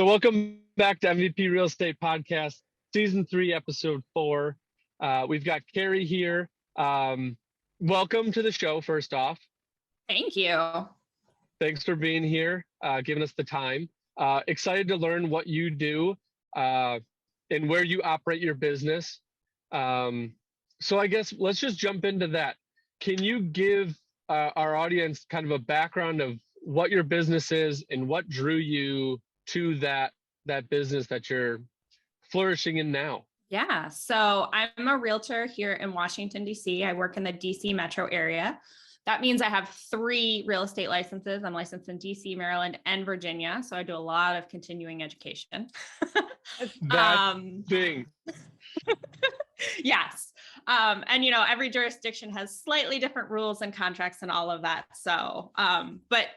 So welcome back to MVP Real Estate Podcast, Season 3, Episode 4. We've got Kerri here. Welcome to the show, first off. Thank you. Thanks for being here, giving us the time. Excited to learn what you do and where you operate your business. So I guess let's just jump into that. Can you give our audience kind of a background of what your business is and what drew you to that business that you're flourishing in now? Yeah, so I'm a realtor here in Washington, D.C. I work in the D.C. metro area. That means I have 3 real estate licenses. I'm licensed in D.C., Maryland, and Virginia. So I do a lot of continuing education. That thing. Yes. And, every jurisdiction has slightly different rules and contracts and all of that. So, but,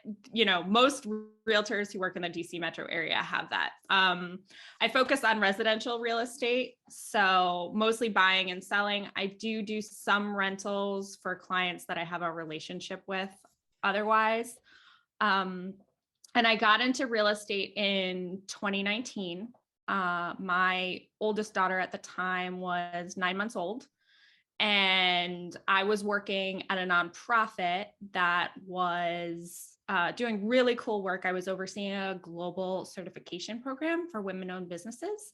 most realtors who work in the DC metro area have that. I focus on residential real estate. So mostly buying and selling. I do some rentals for clients that I have a relationship with otherwise. And I got into real estate in 2019. My oldest daughter at the time was 9 months old, and I was working at a nonprofit that was doing really cool work. I was overseeing a global certification program for women-owned businesses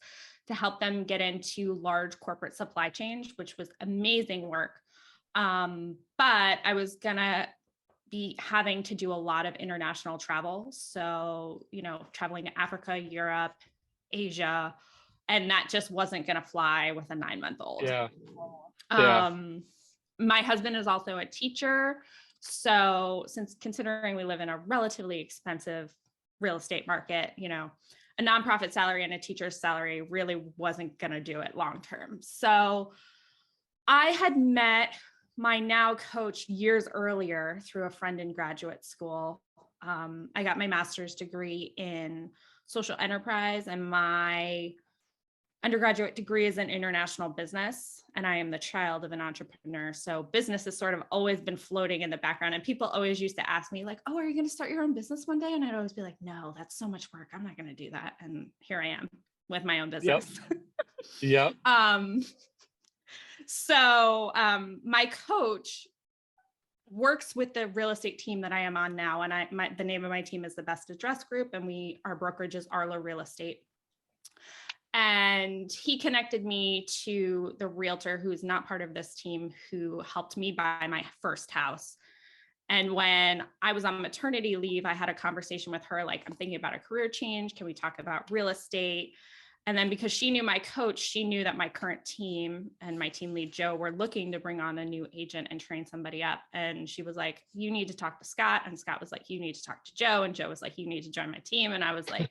to help them get into large corporate supply chains, which was amazing work. But I was gonna be having to do a lot of international travel. So, traveling to Africa, Europe, Asia, and that just wasn't going to fly with a 9-month-old. Yeah. My husband is also a teacher. So since considering we live in a relatively expensive real estate market, a nonprofit salary and a teacher's salary really wasn't going to do it long term. So I had met my now coach years earlier through a friend in graduate school. I got my master's degree in social enterprise, and my undergraduate degree is in international business, and I am the child of an entrepreneur. So business has sort of always been floating in the background, and people always used to ask me like, oh, are you going to start your own business one day? And I'd always be like, no, that's so much work. I'm not going to do that. And here I am with my own business. Yep. So my coach works with the real estate team that I am on now. And the name of my team is the Best Address Group, and our brokerage is RLAH Real Estate. And he connected me to the realtor who's not part of this team, who helped me buy my first house. And when I was on maternity leave, I had a conversation with her, like, I'm thinking about a career change. Can we talk about real estate? And then because she knew my coach, she knew that my current team and my team lead, Joe, were looking to bring on a new agent and train somebody up. And she was like, you need to talk to Scott. And Scott was like, you need to talk to Joe. And Joe was like, you need to join my team. And I was like,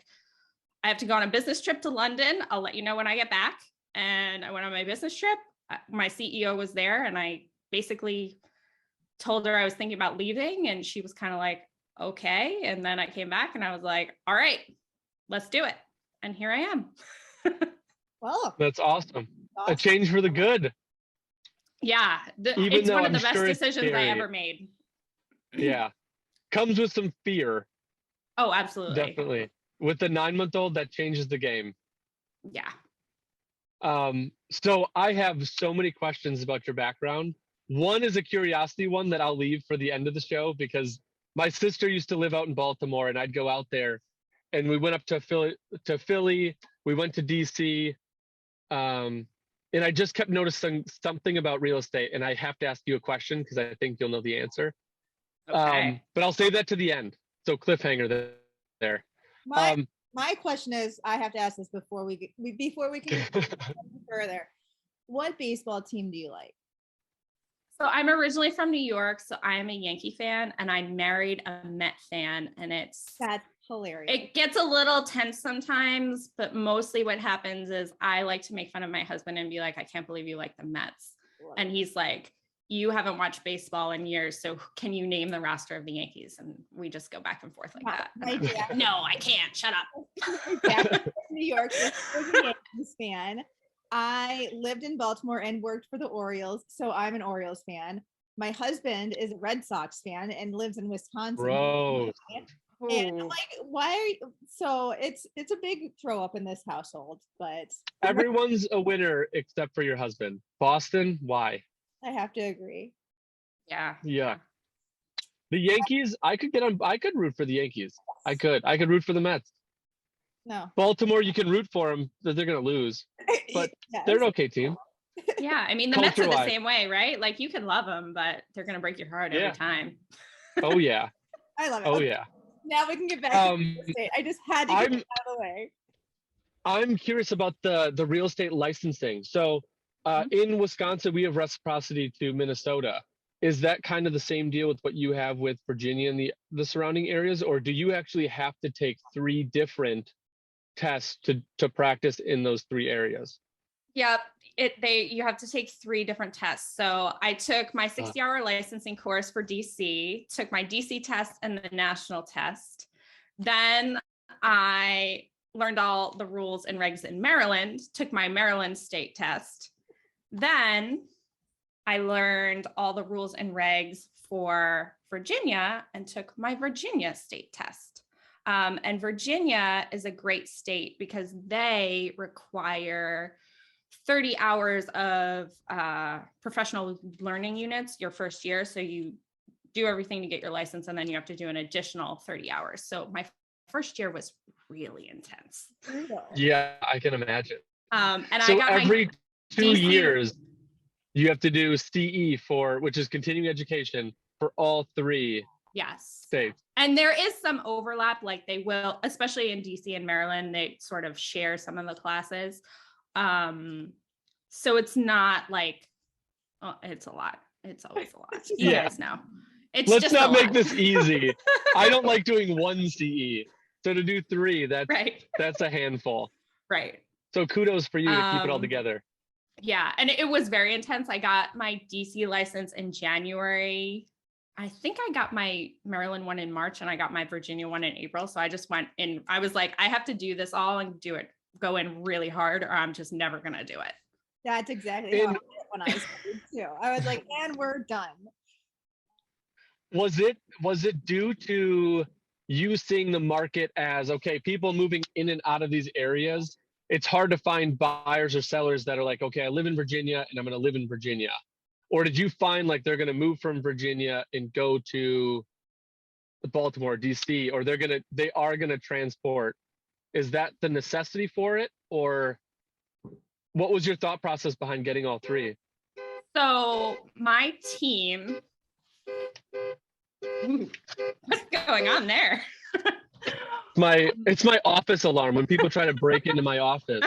I have to go on a business trip to London. I'll let you know when I get back. And I went on my business trip. My CEO was there, and I basically told her I was thinking about leaving. And she was kind of like, okay. And then I came back and I was like, all right, let's do it. And here I am. Well, that's awesome. A change for the good. Yeah. It's one of the best decisions I ever made. Yeah. Comes with some fear. Oh, absolutely. Definitely. With the 9-month-old, that changes the game. Yeah. So I have so many questions about your background. One is a curiosity one that I'll leave for the end of the show, because my sister used to live out in Baltimore, and I'd go out there, and we went up to Philly. We went to DC, and I just kept noticing something about real estate, and I have to ask you a question because I think you'll know the answer. Okay. But I'll save that to the end. So cliffhanger there. My question is, I have to ask this before we can go further. What baseball team do you like? So I'm originally from New York, so I am a Yankee fan, and I married a Met fan, and that's hilarious. It gets a little tense sometimes, but mostly what happens is I like to make fun of my husband and be like, I can't believe you like the Mets. And he's like, you haven't watched baseball in years, so can you name the roster of the Yankees? And we just go back and forth like that. Like, no, I can't. Shut up. New York, was a Yankees fan. I lived in Baltimore and worked for the Orioles, so I'm an Orioles fan. My husband is a Red Sox fan and lives in Wisconsin. Bro. And I'm Ooh. like, why are you? So it's a big throw up in this household, but Everyone's a winner except for your husband. Boston, why? I have to agree. Yeah. Yeah. The Yankees, I could root for the Yankees. I could root for the Mets. No. Baltimore, you can root for them, but they're going to lose. But Yes. they're an okay team. Yeah. I mean, the Mets are the Culture-wise. same way, right? Like you can love them, but they're going to break your heart every Yeah. time. Oh, yeah. I love it. Oh, Okay, yeah. now we can get back to real estate. I just had to get I'm it out of the way. I'm curious about the real estate licensing. So in Wisconsin, we have reciprocity to Minnesota. Is that kind of the same deal with what you have with Virginia and the surrounding areas, or do you actually have to take 3 different tests to practice in those 3 areas? Yep. You have to take 3 different tests. So I took my 60-hour licensing course for DC, took my DC test and the national test. Then I learned all the rules and regs in Maryland, took my Maryland state test. Then I learned all the rules and regs for Virginia and took my Virginia state test. And Virginia is a great state because they require 30 hours of professional learning units your first year. So you do everything to get your license, and then you have to do an additional 30 hours. So my first year was really intense. Yeah, I can imagine. And so I got every 2 DC years, you have to do CE which is continuing education for all 3 Yes. states. And there is some overlap, like they will, especially in DC and Maryland, they sort of share some of the classes. So it's not like, oh, it's a lot. It's always a lot. You guys know. It's Let's just not a make lot. this easy. I don't like doing 1 CE. So to do 3, Right. that's a handful. Right. So kudos for you to keep it all together. Yeah. And it was very intense. I got my DC license in January. I think I got my Maryland one in March and I got my Virginia one in April. So I just went in, I was like, I have to do this all and go in really hard, or I'm just never going to do it. That's exactly how I did it when I started too. I was like, and we're done. Was it due to you seeing the market as, okay, people moving in and out of these areas? It's hard to find buyers or sellers that are like, okay, I live in Virginia and I'm going to live in Virginia. Or did you find like they're going to move from Virginia and go to Baltimore, DC, or they are going to transport? Is that the necessity for it? Or what was your thought process behind getting all 3? So my team, what's going on there? It's my office alarm. When people try to break into my office,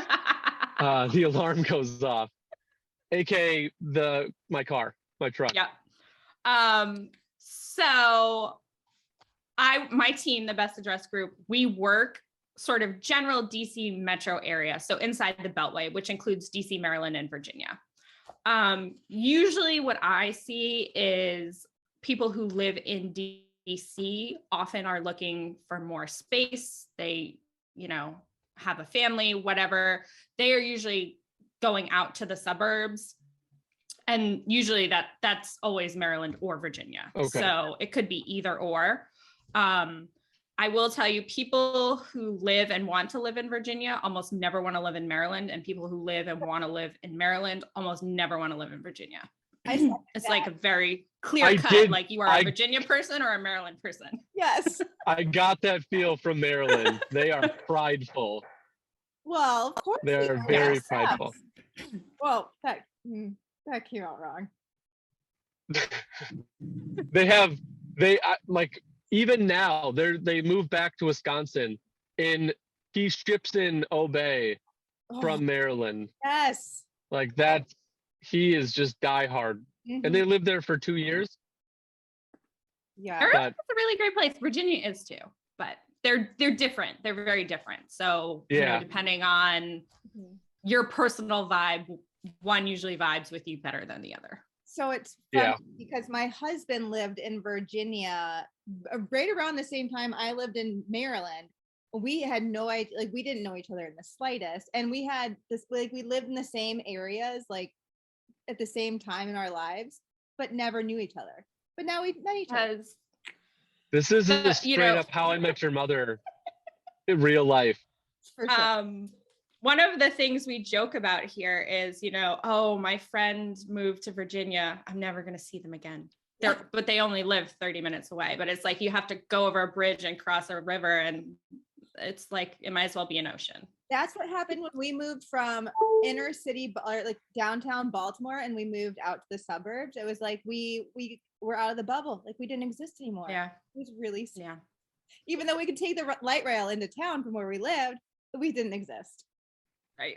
the alarm goes off. AKA my truck. Yeah. So my team, the Best Address Group, we work sort of general DC metro area. So inside the Beltway, which includes DC, Maryland, and Virginia. Usually what I see is people who live in DC often are looking for more space. They, have a family, whatever. They are usually going out to the suburbs. And usually that's always Maryland or Virginia. Okay. So it could be either or. I will tell you, people who live and want to live in Virginia almost never want to live in Maryland, and people who live and want to live in Maryland almost never want to live in Virginia. It's like a very clear cut, like you are a Virginia person or a Maryland person. Yes. I got that feel from Maryland. They are prideful. Well, of course. They're very prideful. Well, that came out wrong. Even now, they moved back to Wisconsin, and he ships in Obey from Maryland. Yes. Like that, he is just diehard. Mm-hmm. And they lived there for 2 years. Yeah. Maryland's a really great place. Virginia is too, but they're different. They're very different. So, depending on your personal vibe, one usually vibes with you better than the other. So it's funny because my husband lived in Virginia right around the same time I lived in Maryland. We had no idea, like we didn't know each other in the slightest. And we had this, like we lived in the same areas, like at the same time in our lives, but never knew each other. But now we met each other. This is a You straight know, up How I Met Your Mother in real life. For sure. One of the things we joke about here is, oh, my friend moved to Virginia. I'm never going to see them again. But they only live 30 minutes away. But it's like you have to go over a bridge and cross a river, and it's like it might as well be an ocean. That's what happened when we moved from inner city or like downtown Baltimore, and we moved out to the suburbs. It was like we were out of the bubble, like we didn't exist anymore. Yeah, it was really sad. Yeah. Even though we could take the light rail into town from where we lived, we didn't exist. Right.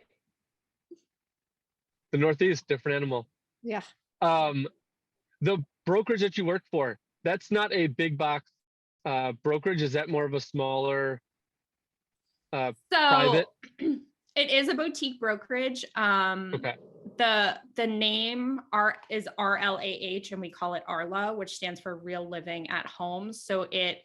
The Northeast, different animal. Yeah. The brokerage that you work for, that's not a big box brokerage. Is that more of a smaller private? It is a boutique brokerage. Okay. The name is RLAH, and we call it RLAH, which stands for Real Living at Home. So it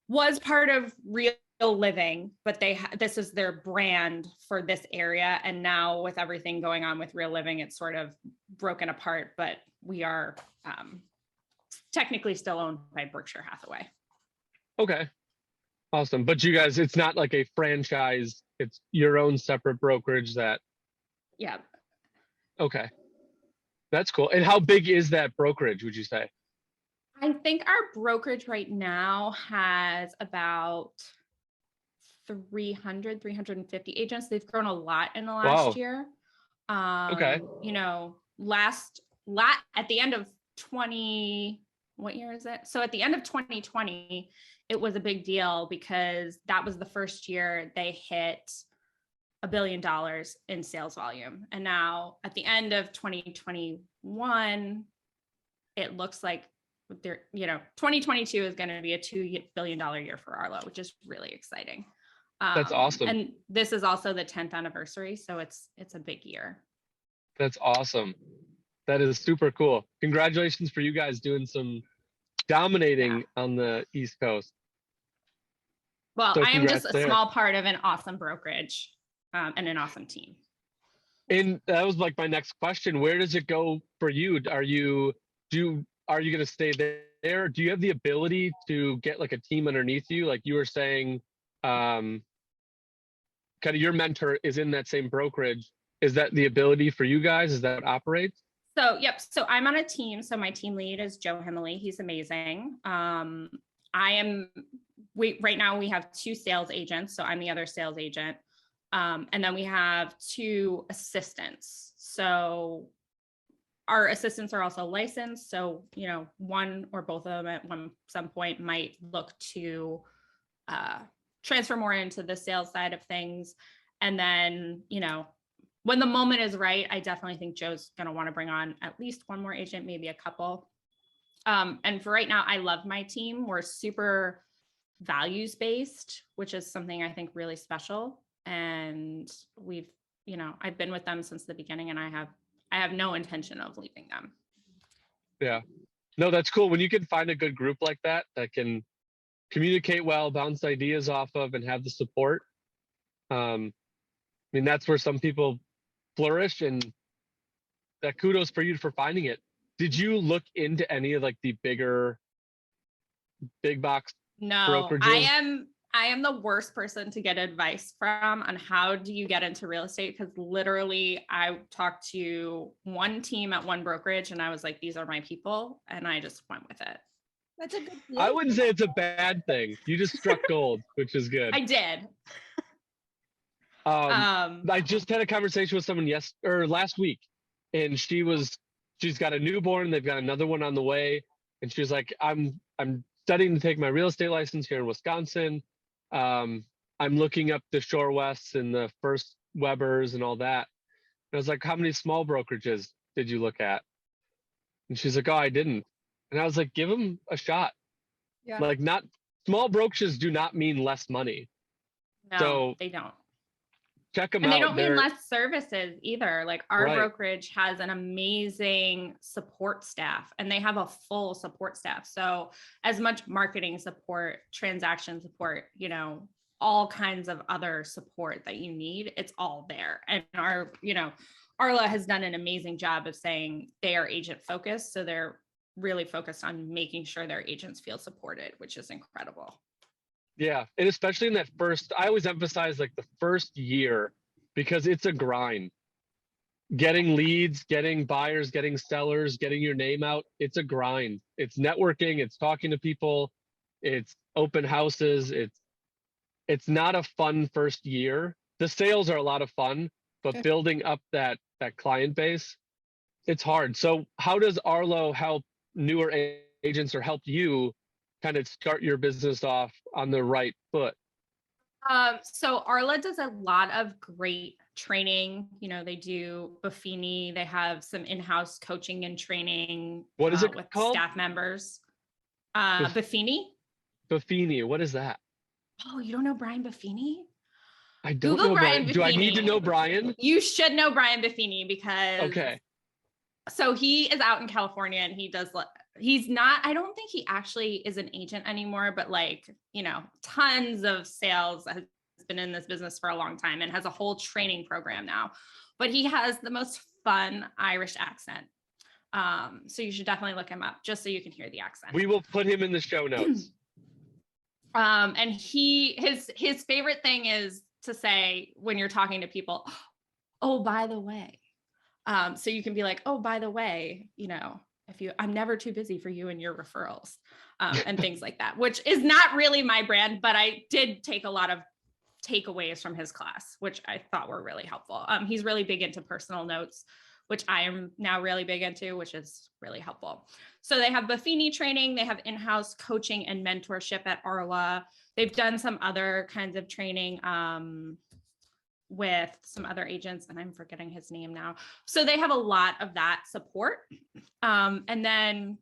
was part of Real Living, but this is their brand for this area. And now with everything going on with Real Living, it's sort of broken apart, but we are technically still owned by Berkshire Hathaway. Okay. Awesome. But you guys, it's not like a franchise, it's your own separate brokerage that. Yeah. Okay. That's cool. And how big is that brokerage, would you say? I think our brokerage right now has about 350 agents. They've grown a lot in the last year. Okay. At the end of what year is it? So at the end of 2020, it was a big deal because that was the first year they hit $1 billion in sales volume. And now at the end of 2021, it looks like 2022 is going to be a $2 billion year for RLAH, which is really exciting. That's awesome. And this is also the 10th anniversary. So it's a big year. That's awesome. That is super cool. Congratulations for you guys doing some dominating on the East Coast. Well, I am just a small part of an awesome brokerage and an awesome team. And that was like my next question. Where does it go for you? Are you going to stay there? Do you have the ability to get like a team underneath you? Like you were saying, kind of your mentor is in that same brokerage. Is that the ability for you guys? Is that what operates? So, yep. So I'm on a team. So my team lead is Joe Himley. He's amazing. Right now we have 2 sales agents. So I'm the other sales agent. And then we have 2 assistants. So our assistants are also licensed. So, one or both of them at some point might look to transfer more into the sales side of things. And then, when the moment is right, I definitely think Joe's going to want to bring on at least one more agent, maybe a couple. And for right now, I love my team. We're super values-based, which is something I think really special. And I've been with them since the beginning, and I have no intention of leaving them. Yeah. No, that's cool. When you can find a good group like that can communicate well, bounce ideas off of, and have the support. That's where some people flourish, and that kudos for you for finding it. Did you look into any of like the big box brokerages? I am the worst person to get advice from on how do you get into real estate, because literally I talked to one team at one brokerage and I was like, these are my people, and I just went with it. That's a good deal. I wouldn't say it's a bad thing. You just struck gold, which is good. I did. I just had a conversation with someone last week, and she's got a newborn. They've got another one on the way, and she was like, I'm studying to take my real estate license here in Wisconsin. I'm looking up the Shore Wests and the First Webers and all that. And I was like, how many small brokerages did you look at? And she's like, oh, I didn't. And I was like, give them a shot. Yeah. Like, not small brokerages do not mean less money. No, so they don't. Check them out. And out. they don't mean less services either. Like our brokerage has an amazing support staff, and they have a full support staff. So as much marketing support, transaction support, all kinds of other support that you need, it's all there. And RLAH has done an amazing job of saying they are agent focused. So they're really focused on making sure their agents feel supported, which is incredible. Yeah. And especially in that first, I always emphasize like the first year, because it's a grind. Getting leads, getting buyers, getting sellers, getting your name out. It's a grind. It's networking, it's talking to people, it's open houses. It's not a fun first year. The sales are a lot of fun, but building up that client base, it's hard. So how does Arlo help newer agents or help you kind of start your business off on the right foot? So RLAH does a lot of great training. You know, they do Buffini. They have some in-house coaching and training. What is it with called? staff members. Buffini. Buffini. What is that? Oh, you don't know Brian Buffini? I don't Google know Brian Brian. Do I need to Buffini. know Brian? You should know Brian Buffini because Okay. So he is out in California and he does, he's not, I don't think he actually is an agent anymore, but like, you know, tons of sales, has been in this business for a long time and has a whole training program now, but he has the most fun Irish accent. So you should definitely look him up just so you can hear the accent. We will put him in the show notes. And his favorite thing is to say when you're talking to people, oh, by the way. So you can be like, oh, by the way, you know, I'm never too busy for you and your referrals, and things like that, which is not really my brand, but I did take a lot of takeaways from his class, which I thought were really helpful. He's really big into personal notes, which I am now really big into, which is really helpful. So they have Buffini training, they have in-house coaching and mentorship at RLAH. They've done some other kinds of training, with some other agents, and I'm forgetting his name now. So they have a lot of that support. And then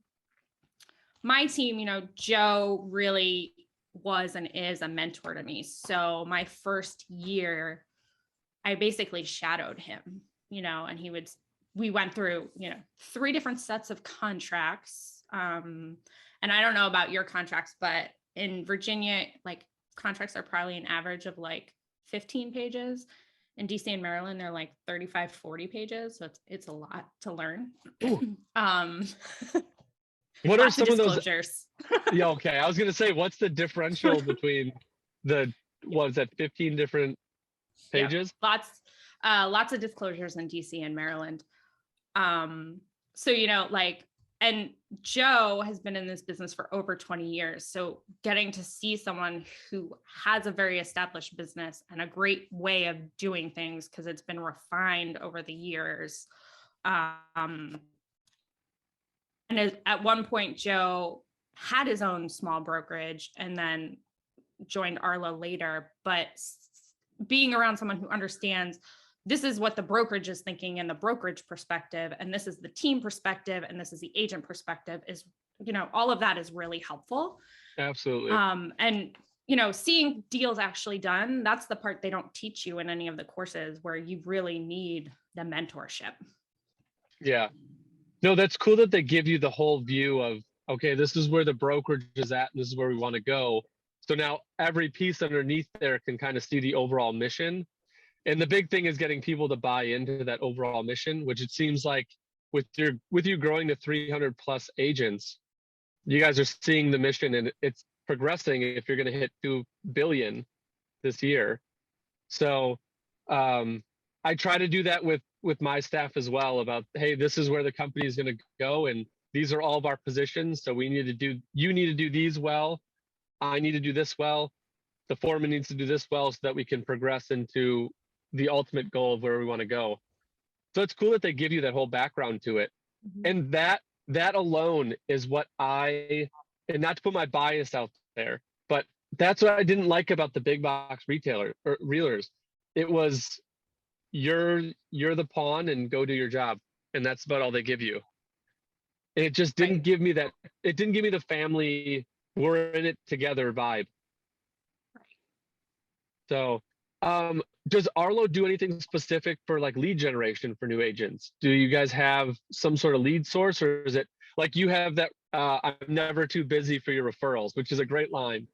my team, you know, Joe really was and is a mentor to me. So my first year, I basically shadowed him, you know, and we went through, you know, 3 different sets of contracts. And I don't know about your contracts, but in Virginia, like contracts are probably an average of like 15 pages. In DC and Maryland, they're like 35, 40 pages. So it's a lot to learn. What are some of those? Yeah, okay. I was going to say, what's the differential between what is that, 15 different pages? Yeah, lots of disclosures in DC and Maryland. So, you know, like, and Joe has been in this business for over 20 years. So getting to see someone who has a very established business and a great way of doing things, because it's been refined over the years. And at one point, Joe had his own small brokerage and then joined RLAH later, but being around someone who understands this is what the brokerage is thinking and the brokerage perspective, and this is the team perspective, and this is the agent perspective, is, you know, all of that is really helpful. Absolutely. And, you know, seeing deals actually done, that's the part they don't teach you in any of the courses, where you really need the mentorship. Yeah. No, that's cool that they give you the whole view of, okay, this is where the brokerage is at, and this is where we want to go. So now every piece underneath there can kind of see the overall mission. And the big thing is getting people to buy into that overall mission, which it seems like with you growing to 300 plus agents, you guys are seeing the mission and it's progressing if you're going to hit 2 billion this year. So I try to do that with my staff as well, about, hey, this is where the company is going to go, and these are all of our positions. So you need to do these well. I need to do this well. The foreman needs to do this well, so that we can progress into the ultimate goal of where we want to go. So it's cool that they give you that whole background to it. Mm-hmm. And that alone is what and not to put my bias out there, but that's what I didn't like about the big box retailer or realtors. It was, you're the pawn and go do your job. And that's about all they give you. And it just didn't give me that, it didn't give me the family, we're in it together vibe. So does Arlo do anything specific for like lead generation for new agents? Do you guys have some sort of lead source, or is it like you have that I'm never too busy for your referrals, which is a great line?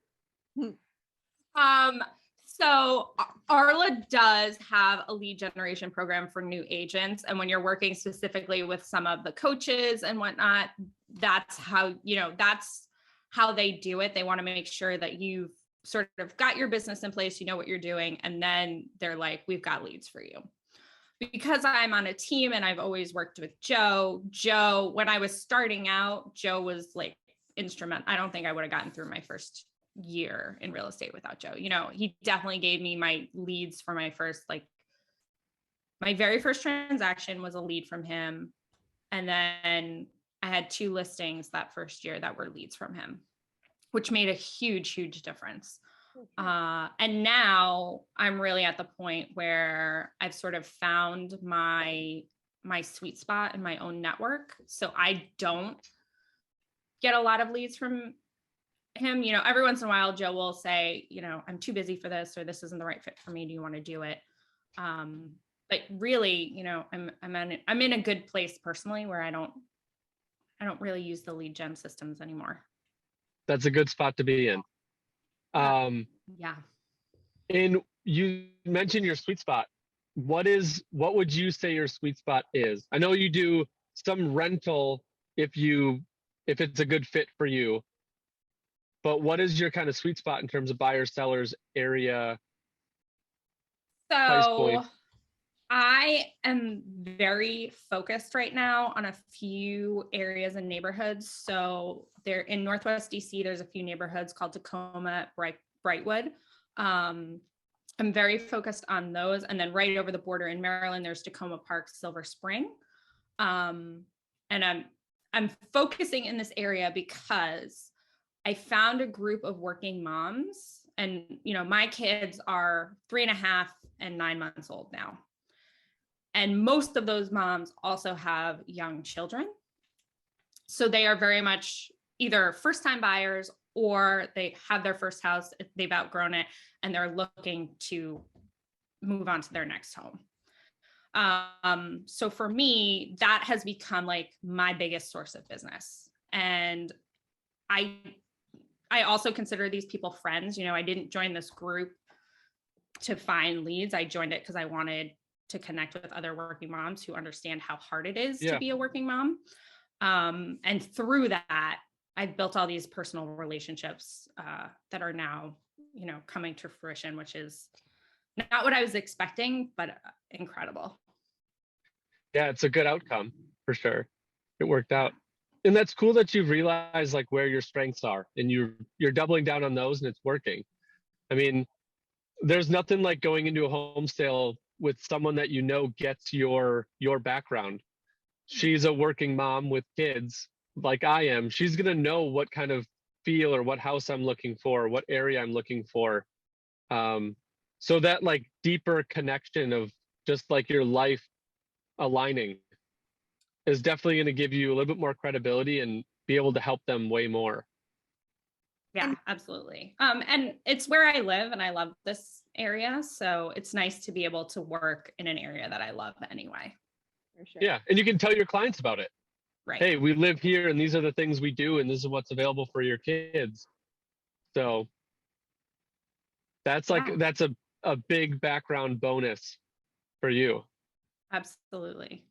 So RLAH does have a lead generation program for new agents. And when you're working specifically with some of the coaches and whatnot, that's how, that's how they do it. They want to make sure that you've sort of got your business in place, you know what you're doing. And then they're like, we've got leads for you. Because I'm on a team and I've always worked with Joe, when I was starting out, Joe was like instrumental. I don't think I would have gotten through my first year in real estate without Joe. He definitely gave me my leads for my first, my very first transaction was a lead from him. And then I had 2 listings that first year that were leads from him, which made a huge, huge difference. And now I'm really at the point where I've sort of found my sweet spot in my own network. So I don't get a lot of leads from him. Every once in a while, Joe will say, I'm too busy for this, or this isn't the right fit for me. Do you want to do it? But really, I'm in a good place personally where I don't really use the lead gen systems anymore. That's a good spot to be in. Yeah. And you mentioned your sweet spot. What would you say your sweet spot is? I know you do some rental if it's a good fit for you, but what is your kind of sweet spot in terms of buyers, sellers, area, price point? I am very focused right now on a few areas and neighborhoods. So there in Northwest DC, there's a few neighborhoods called Tacoma, Brightwood. I'm very focused on those. And then right over the border in Maryland, there's Tacoma Park, Silver Spring. And I'm focusing in this area because I found a group of working moms, and my kids are 3.5 and 9 months old now. And most of those moms also have young children. So they are very much either first-time buyers, or they have their first house, they've outgrown it, and they're looking to move on to their next home. So for me, that has become like my biggest source of business. And I also consider these people friends. I didn't join this group to find leads. I joined it because I wanted to connect with other working moms who understand how hard it is to be a working mom. And through that, I've built all these personal relationships that are now, coming to fruition, which is not what I was expecting, but incredible. Yeah, it's a good outcome for sure. It worked out. And that's cool that you've realized like where your strengths are and you're doubling down on those and it's working. I mean, there's nothing like going into a home sale with someone that gets your background. She's a working mom with kids like I am. She's going to know what kind of feel or what house I'm looking for, what area I'm looking for. So that like deeper connection of just like your life aligning is definitely going to give you a little bit more credibility and be able to help them way more. Yeah, absolutely. And it's where I live and I love this area. So it's nice to be able to work in an area that I love anyway. For sure. Yeah. And you can tell your clients about it. Right. Hey, we live here and these are the things we do and this is what's available for your kids. So that's that's a big background bonus for you. Absolutely.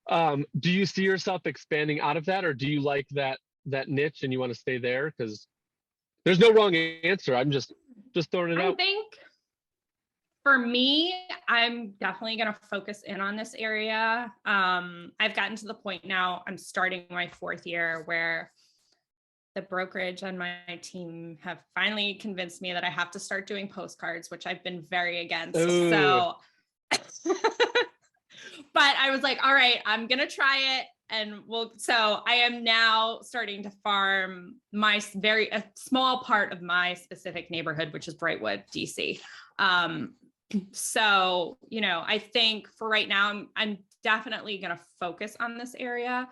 Do you see yourself expanding out of that, or do you like that niche and you want to stay there? Because there's no wrong answer. I'm just throwing it out. I think for me, I'm definitely going to focus in on this area. I've gotten to the point now, I'm starting my 4th year where the brokerage and my team have finally convinced me that I have to start doing postcards, which I've been very against. Ooh. So, but I was like, all right, I'm going to try it. And so I am now starting to farm a small part of my specific neighborhood, which is Brightwood, DC. So, I think for right now, I'm definitely going to focus on this area.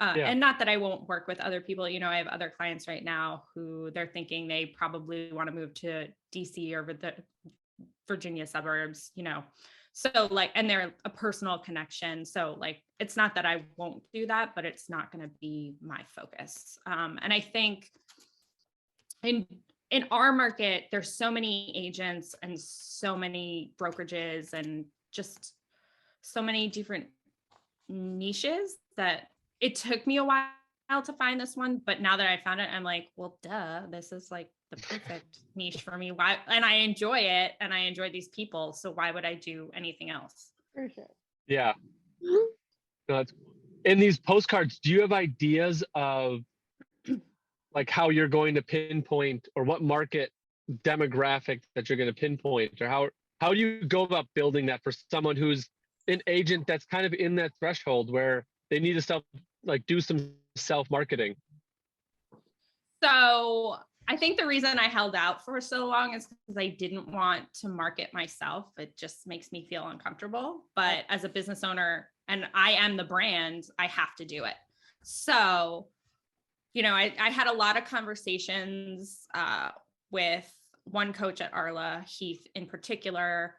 And not that I won't work with other people. I have other clients right now who they're thinking they probably want to move to DC or the Virginia suburbs, So and they're a personal connection. So it's not that I won't do that, but it's not going to be my focus. And I think in our market, there's so many agents and so many brokerages and just so many different niches that it took me a while to find this one, but now that I found it, I'm like, well, duh, this is like the perfect niche for me. Why? And I enjoy it, and I enjoy these people. So why would I do anything else? For sure. Yeah. No, in these postcards, do you have ideas of like how you're going to pinpoint, or what market demographic that you're going to pinpoint, or how do you go about building that for someone who's an agent that's kind of in that threshold where they need to do some self-marketing? So I think the reason I held out for so long is because I didn't want to market myself. It just makes me feel uncomfortable. But as a business owner, and I am the brand, I have to do it. So, you know, I had a lot of conversations with one coach at RLAH, Heath in particular.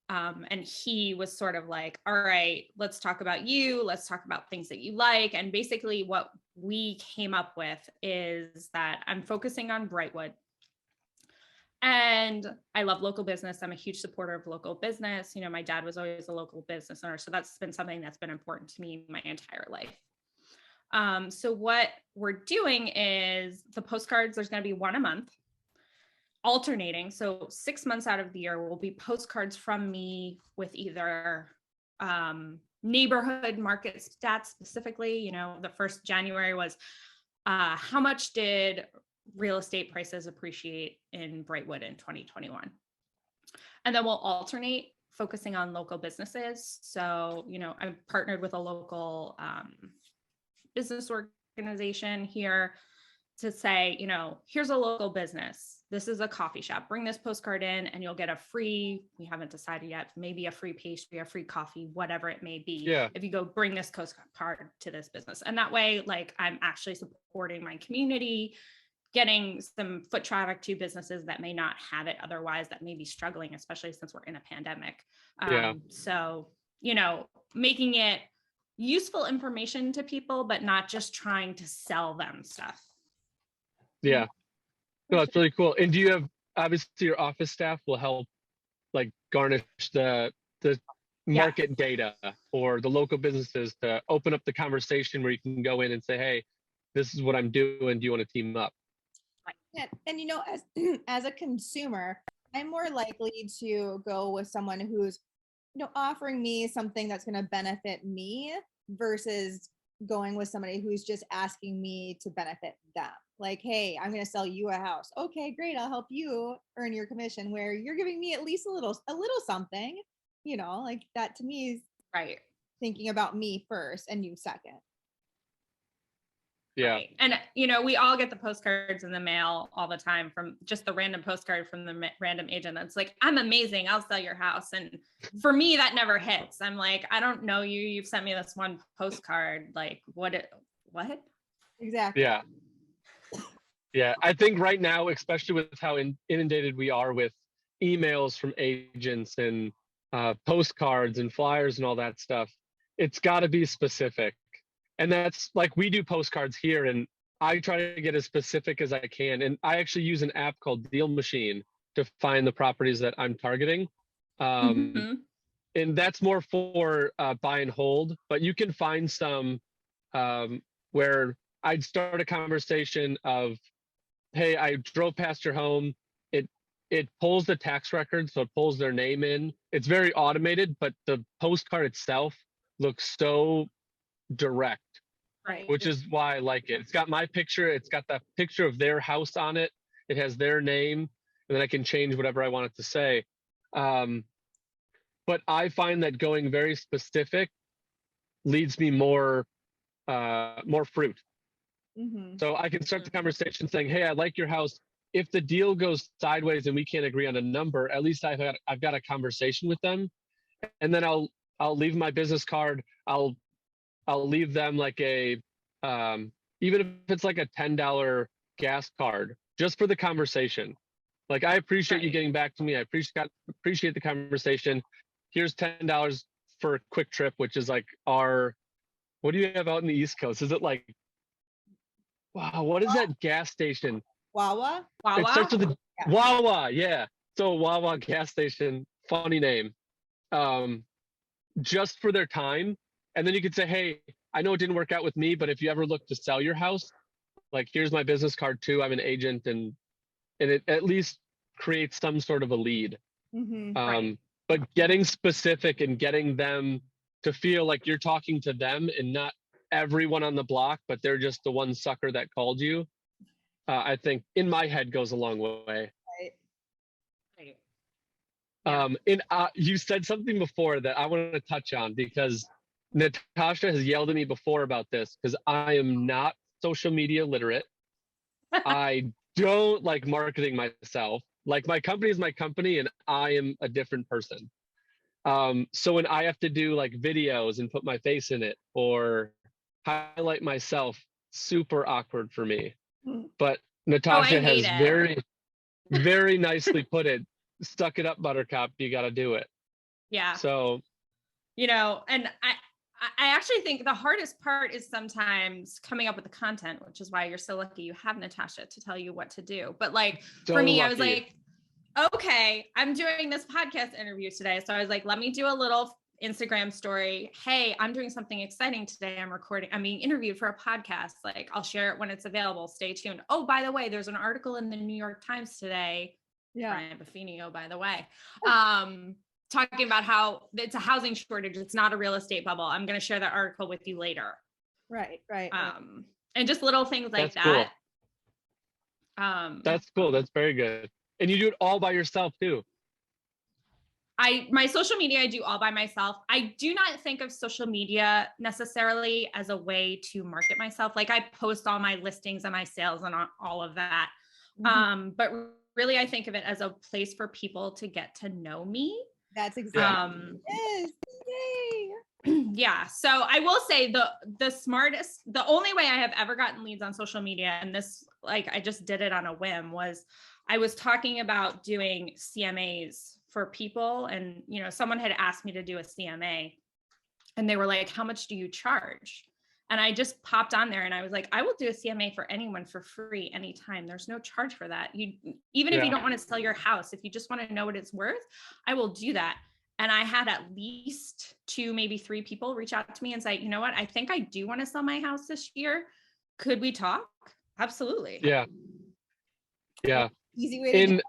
And he was sort of like, all right, let's talk about you. Let's talk about things that you like. And basically what we came up with is that I'm focusing on Brightwood. And I love local business. I'm a huge supporter of local business. You know, my dad was always a local business owner. So that's been something that's been important to me my entire life. So what we're doing is the postcards, there's going to be one a month, alternating. So 6 months out of the year will be postcards from me with either neighborhood market stats specifically. You know, the first January was how much did real estate prices appreciate in Brightwood in 2021? And then we'll alternate focusing on local businesses. So, you know, I've partnered with a local business organization here to say, you know, here's a local business. This is a coffee shop. Bring this postcard in and you'll get a free, we haven't decided yet, maybe a free pastry, a free coffee, whatever it may be. Yeah. If you go bring this postcard to this business. And that way, like, I'm actually supporting my community, getting some foot traffic to businesses that may not have it otherwise, that may be struggling, especially since we're in a pandemic. So, you know, making it useful information to people, but not just trying to sell them stuff. Yeah. No, it's really cool. And do you have, obviously your office staff will help like garnish the market data or the local businesses to open up the conversation where you can go in and say, hey, this is what I'm doing. Do you want to team up? Yeah. And you know, as a consumer, I'm more likely to go with someone who's, you know, offering me something that's going to benefit me versus going with somebody who's just asking me to benefit them. Like, hey, I'm going to sell you a house. Okay, great. I'll help you earn your commission, where you're giving me at least a little something, you know, like that to me is right. Thinking about me first and you second. Yeah. Right. And, you know, we all get the postcards in the mail all the time from just the random postcard from the random agent that's like, I'm amazing, I'll sell your house. And for me, that never hits. I'm like, I don't know you. You've sent me this one postcard. Like, what? Exactly. Yeah. Yeah. I think right now, especially with how inundated we are with emails from agents and postcards and flyers and all that stuff, it's got to be specific. And that's like, we do postcards here and I try to get as specific as I can. And I actually use an app called Deal Machine to find the properties that I'm targeting. And that's more for buy and hold, but you can find some where I'd start a conversation of, hey, I drove past your home. It pulls the tax record, so it pulls their name in. It's very automated, but the postcard itself looks so direct, right? Which is why I like it. It's got my picture. It's got the picture of their house on it. It has their name, and then I can change whatever I want it to say. But I find that going very specific leads me more fruit. Mm-hmm. So I can start the conversation saying, hey, I like your house. If the deal goes sideways and we can't agree on a number, at least I've got a conversation with them. And then I'll leave my business card. I'll leave them like a even if it's like a $10 gas card, just for the conversation. Like, I appreciate you getting back to me. I appreciate the conversation. Here's $10 for a quick trip, which is like what do you have out in the East Coast? Is it like, wow, what is that gas station? Wawa? It starts with Wawa, yeah. So Wawa gas station, funny name. Just for their time. And then you could say, hey, I know it didn't work out with me, but if you ever look to sell your house, like here's my business card too. I'm an agent, and it at least creates some sort of a lead. Right. But getting specific and getting them to feel like you're talking to them and not everyone on the block, but they're just the one sucker that called you, I think in my head goes a long way. Right. Yeah. And you said something before that I want to touch on, because Natasha has yelled at me before about this, because I am not social media literate. I don't like marketing myself. Like my company is my company and I am a different person. So when I have to do like videos and put my face in it or highlight myself, super awkward for me. But Natasha has very, very nicely put it. Suck it up, Buttercup. You got to do it. Yeah. So, and I actually think the hardest part is sometimes coming up with the content, which is why you're so lucky you have Natasha to tell you what to do. But like for me, I was like, okay, I'm doing this podcast interview today. So I was like, let me do a little Instagram story. Hey, I'm doing something exciting today. I'm being interviewed for a podcast. Like I'll share it when it's available. Stay tuned. Oh, by the way, there's an article in the New York Times today. Yeah. Brian Buffino, by the way. Talking about how it's a housing shortage. It's not a real estate bubble. I'm going to share that article with you later. Right. And just little things like that. Cool. That's cool. That's very good. And you do it all by yourself too. My social media, I do all by myself. I do not think of social media necessarily as a way to market myself. Like I post all my listings and my sales and all of that. But really I think of it as a place for people to get to know me. That's exactly. Yes. Yay. Yeah. So I will say the only way I have ever gotten leads on social media, and this, like, I just did it on a whim, was I was talking about doing CMAs for people. And, someone had asked me to do a CMA and they were like, how much do you charge? And I just popped on there and I was like, I will do a CMA for anyone for free anytime. There's no charge for that. Even if you don't want to sell your house, if you just want to know what it's worth, I will do that. And I had at least 2, maybe 3 people reach out to me and say, you know what, I think I do want to sell my house this year. Could we talk? Absolutely. Yeah. Easy way to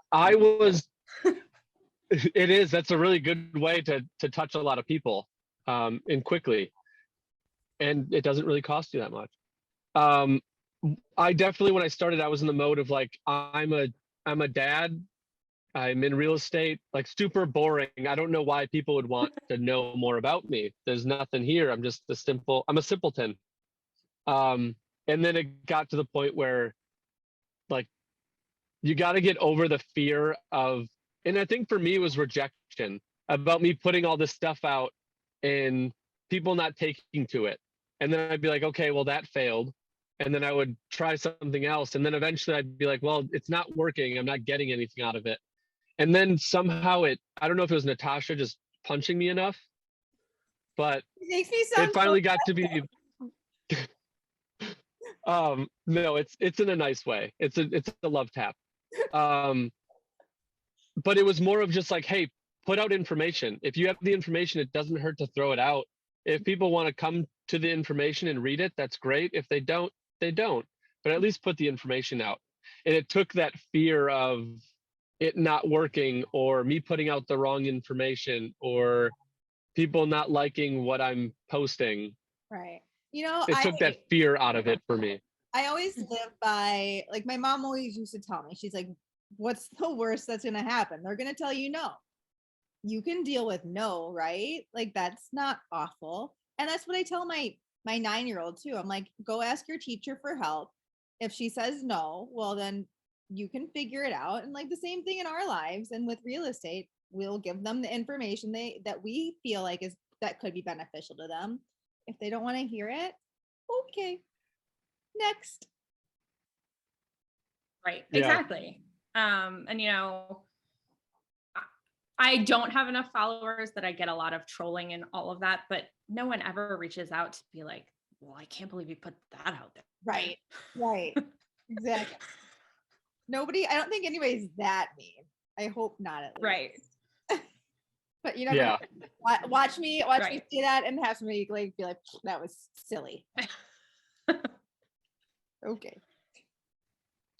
it is. That's a really good way to touch a lot of people and quickly. And it doesn't really cost you that much. I definitely, when I started, I was in the mode of like, I'm a dad. I'm in real estate, like super boring. I don't know why people would want to know more about me. There's nothing here. I'm a simpleton. And then it got to the point where like, you got to get over the fear of, and I think for me it was rejection about me putting all this stuff out and people not taking to it. And then I'd be like, okay, well that failed. And then I would try something else. And then eventually I'd be like, well, it's not working. I'm not getting anything out of it. And then somehow I don't know if it was Natasha just punching me enough, but it finally got to be, no, it's in a nice way. It's a love tap. But it was more of just like, hey, put out information. If you have the information, it doesn't hurt to throw it out. If people want to come to the information and read it, that's great. If they don't, they don't. But at least put the information out. And it took that fear of it not working or me putting out the wrong information or people not liking what I'm posting. Right. It took that fear out of it for me. I always live by, like, my mom always used to tell me, she's like, what's the worst that's going to happen? They're going to tell you no. You can deal with no, right? Like, that's not awful. And that's what I tell my 9-year-old too. I'm like, go ask your teacher for help. If she says no, well, then you can figure it out. And like the same thing in our lives and with real estate, we'll give them the information that we feel like that could be beneficial to them. If they don't want to hear it, okay, next. Right. Yeah. Exactly. And I don't have enough followers that I get a lot of trolling and all of that, but no one ever reaches out to be like, well, I can't believe you put that out there. Right. Exactly. I don't think anybody's that mean. I hope not, at least. Right. But you never Yeah. watch me Right. see that and have somebody like be like, that was silly. Okay.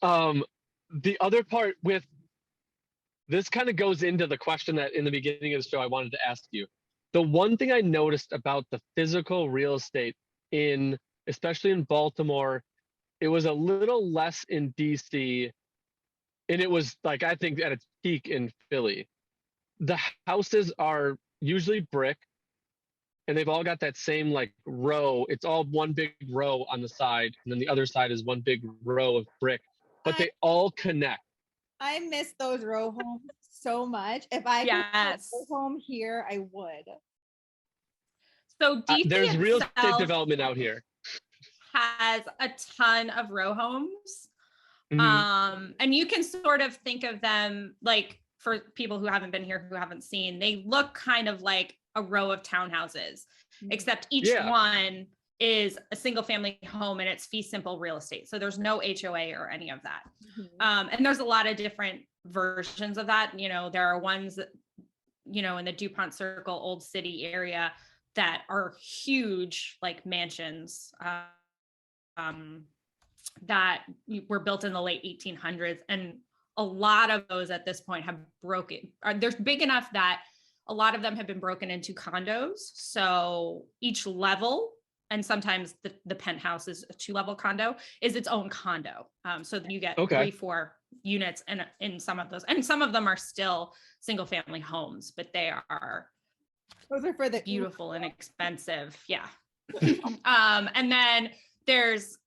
The other part with this kind of goes into the question that in the beginning of the show I wanted to ask you. The one thing I noticed about the physical real estate in, especially in Baltimore, it was a little less in DC, and it was like, I think at its peak in Philly. The houses are usually brick, and they've all got that same like row. It's all one big row on the side, and then the other side is one big row of brick, but I they all connect. I miss those row homes so much. If I could have a Yes. row home here, I would. So DC There's real estate itself development out here. has a ton of row homes. Mhm. And you can sort of think of them like, for people who haven't been here, who haven't seen, they look kind of like a row of townhouses, except each Yeah. one is a single family home and it's fee simple real estate. So there's no HOA or any of that. And there's a lot of different versions of that. You know, there are ones that, you know, in the DuPont Circle, Old City area that are huge, like mansions, that were built in the late 1800s. And a lot of those at this point have broken. They're big enough that a lot of them have been broken into condos. So each level, and sometimes the penthouse is a 2-level condo, is its own condo. So you get Okay. 3-4 units in some of those. And some of them are still single family homes, but they are Those are for the beautiful and expensive. Yeah. And then there's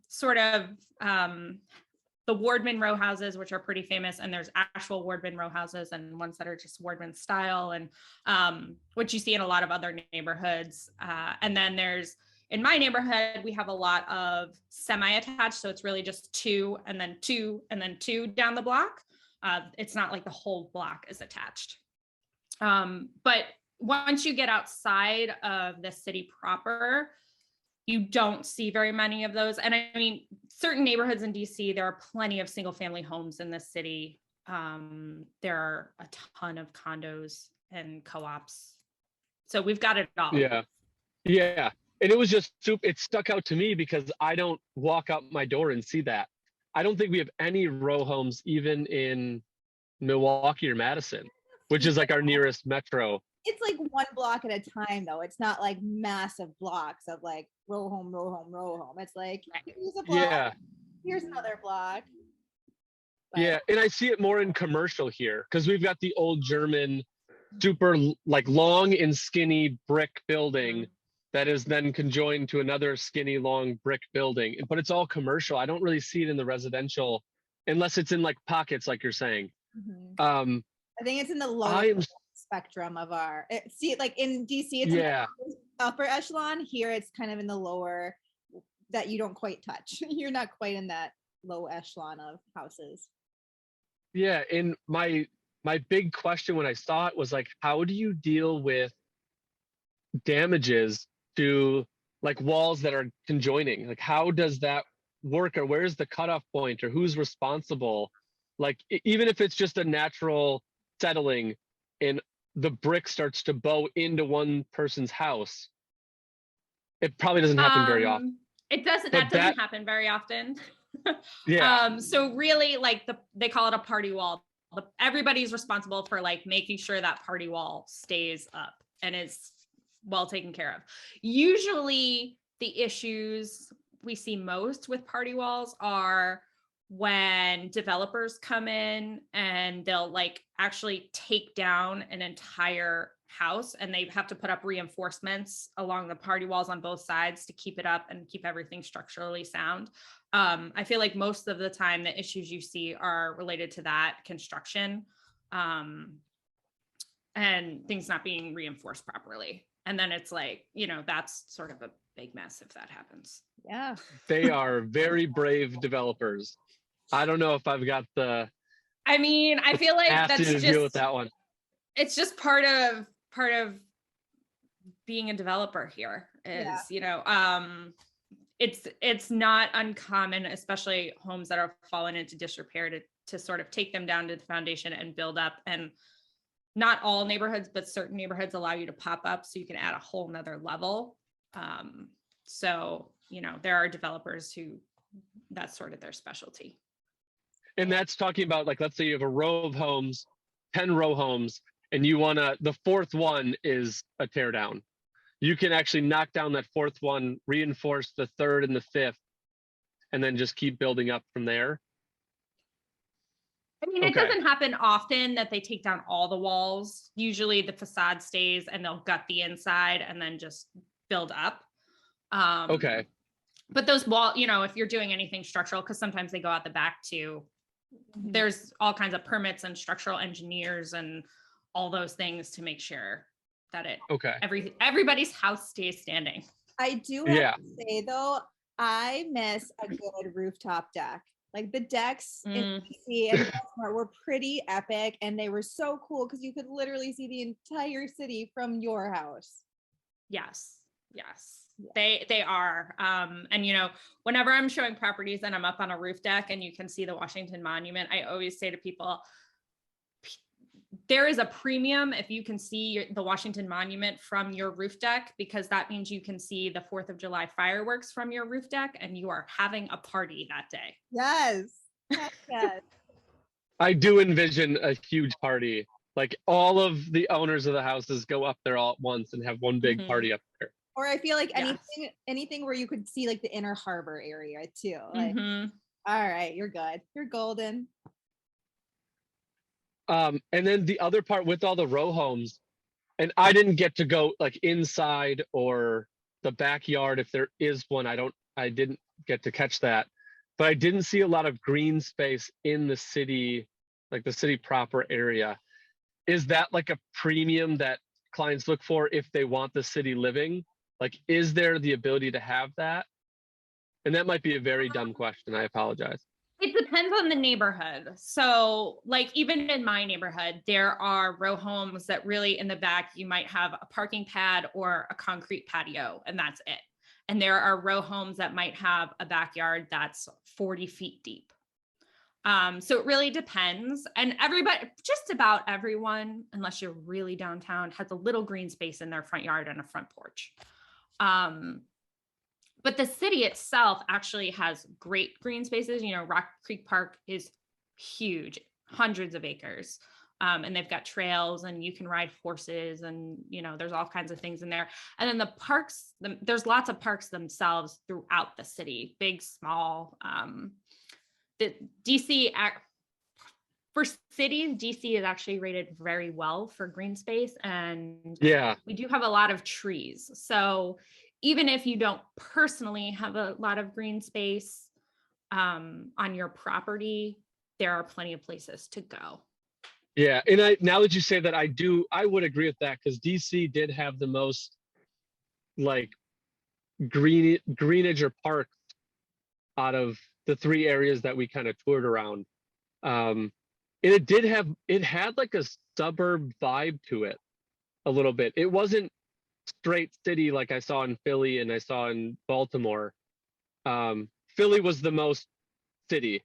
sort of the Wardman row houses, which are pretty famous, and there's actual Wardman row houses and ones that are just Wardman style, and which you see in a lot of other neighborhoods. And then there's, in my neighborhood, we have a lot of semi-attached, so it's really just 2 and then 2 and then 2 down the block. It's not like the whole block is attached. But once you get outside of the city proper, you don't see very many of those. And I mean, certain neighborhoods in DC, there are plenty of single family homes in the city. There are a ton of condos and co-ops. So we've got it all. Yeah. Yeah. And it was just, it stuck out to me because I don't walk out my door and see that. I don't think we have any row homes even in Milwaukee or Madison, which is like our nearest metro. It's like one block at a time, though. It's not like massive blocks of like row home, row home, row home. It's like, here's a block, Yeah. here's another block. But Yeah. And I see it more in commercial here because we've got the old German, super like long and skinny brick building that is then conjoined to another skinny, long brick building. But it's all commercial. I don't really see it in the residential unless it's in like pockets, like you're saying. I think it's in the lower spectrum of our, see, like in DC, it's in the upper echelon. Here, it's kind of in the lower that you don't quite touch. You're not quite in that low echelon of houses. Yeah, and my big question when I saw it was like, how do you deal with damages to like walls that are conjoining? Like, how does that work, or where's the cutoff point, or who's responsible? Like, even if it's just a natural settling and the brick starts to bow into one person's house, it probably doesn't happen very often. It doesn't. But That doesn't happen very often. Yeah. So really, like they call it a party wall. Everybody's responsible for like making sure that party wall stays up and is well taken care of. Usually, the issues we see most with party walls are when developers come in and they'll like actually take down an entire house and they have to put up reinforcements along the party walls on both sides to keep it up and keep everything structurally sound. I feel like most of the time the issues you see are related to that construction and things not being reinforced properly. And then it's like, you know, that's sort of a big mess if that happens. Yeah. They are very brave developers. I don't know if I've got the I mean, I feel like that's to deal with that one. It's just part of being a developer here is, you know, it's not uncommon, especially homes that are fallen into disrepair, to sort of take them down to the foundation and build up. And not all neighborhoods, but certain neighborhoods allow you to pop up so you can add a whole nother level. So, you know, there are developers who that's sort of their specialty. And that's talking about, like, let's say you have a row of homes, 10 row homes, and you want to, the fourth one is a tear down. You can actually knock down that fourth one, reinforce the third and the fifth, and then just keep building up from there. I mean, it doesn't happen often that they take down all the walls. Usually the facade stays and they'll gut the inside and then just build up. Okay. But those wall, you know, if you're doing anything structural, because sometimes they go out the back too, there's all kinds of permits and structural engineers and all those things to make sure that everybody's house stays standing. I do have to say though, I miss a good rooftop deck. Like the decks in DC and Baltimore were pretty epic, and they were so cool because you could literally see the entire city from your house. Yes. They are. And you know, whenever I'm showing properties and I'm up on a roof deck and you can see the Washington Monument, I always say to people, there is a premium if you can see the Washington Monument from your roof deck, because that means you can see the 4th of July fireworks from your roof deck and you are having a party that day. Yes. Yes. I do envision a huge party. Like all of the owners of the houses go up there all at once and have one big party up there. Or I feel like anything where you could see like the inner harbor area too. Like, all right, you're good. You're golden. And then the other part with all the row homes, and I didn't get to go like inside or the backyard if there is one. I didn't get to catch that, but I didn't see a lot of green space in the city, like the city proper area. Is that like a premium that clients look for if they want the city living? Like, is there the ability to have that? And that might be a very dumb question. I apologize. It depends on the neighborhood. So like even in my neighborhood, there are row homes that really in the back, you might have a parking pad or a concrete patio, and that's it. And there are row homes that might have a backyard that's 40 feet deep. So it really depends. And everybody, just about everyone, unless you're really downtown, has a little green space in their front yard and a front porch. But the city itself actually has great green spaces. You know, Rock Creek Park is huge, hundreds of acres. And they've got trails and you can ride horses and, you know, there's all kinds of things in there. And then the parks, there's lots of parks themselves throughout the city, big, small. The DC, for cities, DC is actually rated very well for green space. And we do have a lot of trees. So even if you don't personally have a lot of green space on your property, there are plenty of places to go. Yeah, and now that you say that, I would agree with that, because DC did have the most like greenage or parks out of the 3 areas that we kind of toured around. And it had like a suburb vibe to it a little bit. It wasn't straight city like I saw in Philly and I saw in Baltimore. Philly was the most city